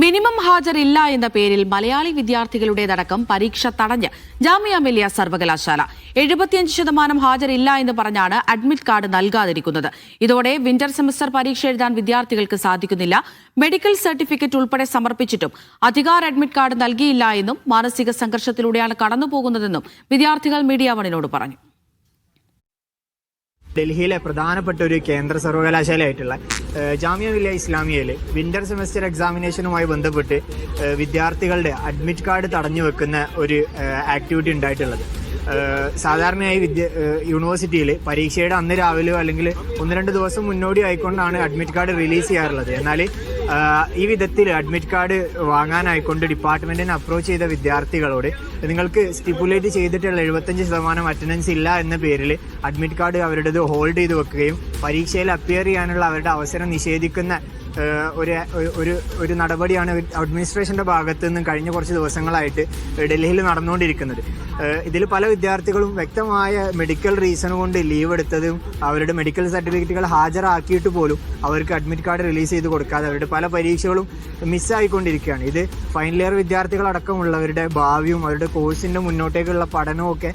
Minimum ഹാജരില്ല എന്ന പേരിൽ മലയാളി വിദ്യാർത്ഥികളുടേതടക്കം പരീക്ഷ തടഞ്ഞ് ജാമിയ മില്ലിയ സർവകലാശാല 75% ഹാജരില്ല എന്ന് പറഞ്ഞാണ് അഡ്മിറ്റ് കാർഡ് നൽകാതിരിക്കുന്നത്. ഇതോടെ വിന്റർ സെമസ്റ്റർ പരീക്ഷ എഴുതാൻ വിദ്യാർത്ഥികൾക്ക് സാധിക്കുന്നില്ല. മെഡിക്കൽ സർട്ടിഫിക്കറ്റ് ഉൾപ്പെടെ സമർപ്പിച്ചിട്ടും അധികാര അഡ്മിറ്റ് കാർഡ് നൽകിയില്ല എന്നും മാനസിക സംഘർഷത്തിലൂടെയാണ് കടന്നുപോകുന്നതെന്നും വിദ്യാർത്ഥികൾ മീഡിയ വണിനോട് പറഞ്ഞു. ഡൽഹിയിലെ പ്രധാനപ്പെട്ട ഒരു കേന്ദ്ര സർവകലാശാലയായിട്ടുള്ള ജാമിയ മില്ലിയ ഇസ്ലാമിയയിൽ വിന്റർ സെമസ്റ്റർ എക്സാമിനേഷനുമായി ബന്ധപ്പെട്ട് വിദ്യാർത്ഥികളുടെ അഡ്മിറ്റ് കാർഡ് തടഞ്ഞു വെക്കുന്ന ഒരു ആക്ടിവിറ്റി ഉണ്ടായിട്ടുള്ളത്. സാധാരണയായി യൂണിവേഴ്സിറ്റിയിൽ പരീക്ഷയുടെ അന്ന് രാവിലെയോ അല്ലെങ്കിൽ 1-2 ദിവസം മുന്നോടി ആയിക്കൊണ്ടാണ് അഡ്മിറ്റ് കാർഡ് റിലീസ് ചെയ്യാറുള്ളത്. എന്നാൽ ഈ വിധത്തിൽ അഡ്മിറ്റ് കാർഡ് വാങ്ങാനായിക്കൊണ്ട് ഡിപ്പാർട്ട്മെന്റിനെ അപ്രോച്ച് ചെയ്ത വിദ്യാർത്ഥികളോട് നിങ്ങൾക്ക് സ്റ്റിപ്പുലേറ്റ് ചെയ്തിട്ടുള്ള 75% അറ്റൻഡൻസ് ഇല്ല എന്ന പേരിൽ അഡ്മിറ്റ് കാർഡ് അവരുടേത് ഹോൾഡ് ചെയ്ത് വെക്കുകയും പരീക്ഷയിൽ അപ്പിയർ ചെയ്യാനുള്ള അവരുടെ അവസരം നിഷേധിക്കുന്ന ഒരു നടപടിയാണ് അഡ്മിനിസ്ട്രേഷന്റെ ഭാഗത്തു നിന്നും കഴിഞ്ഞ കുറച്ച് ദിവസങ്ങളായിട്ട് ഡൽഹിയിൽ നടന്നുകൊണ്ടിരിക്കുന്നത്. ഇതിൽ പല വിദ്യാർത്ഥികളും വ്യക്തമായ മെഡിക്കൽ റീസൺ കൊണ്ട് ലീവ് എടുത്തതും അവരുടെ മെഡിക്കൽ സർട്ടിഫിക്കറ്റുകൾ ഹാജരാക്കിയിട്ട് പോലും അവർക്ക് അഡ്മിറ്റ് കാർഡ് റിലീസ് ചെയ്ത് കൊടുക്കാതെ അവരുടെ പല പരീക്ഷകളും മിസ്സായിക്കൊണ്ടിരിക്കുകയാണ്. ഇത് ഫൈനൽ ഇയർ വിദ്യാർത്ഥികളടക്കമുള്ളവരുടെ ഭാവിയും അവരുടെ കോഴ്സിന്റെ മുന്നോട്ടേക്കുള്ള പഠനവും ഒക്കെ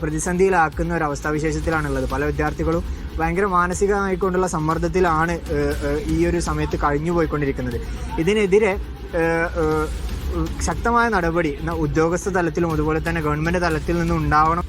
പ്രതിസന്ധിയിലാക്കുന്ന ഒരു അവസ്ഥാവിശേഷത്തിലാണുള്ളത്. പല വിദ്യാർത്ഥികളും ഭയങ്കര മാനസികമായിക്കൊണ്ടുള്ള സമ്മർദ്ദത്തിലാണ് ഈ ഒരു സമയത്ത് കഴിഞ്ഞു പോയിക്കൊണ്ടിരിക്കുന്നത്. ഇതിനെതിരെ ശക്തമായ നടപടി ഉദ്യോഗസ്ഥ തലത്തിലും അതുപോലെ തന്നെ ഗവൺമെന്റ് തലത്തിൽ നിന്നും ഉണ്ടാവണം.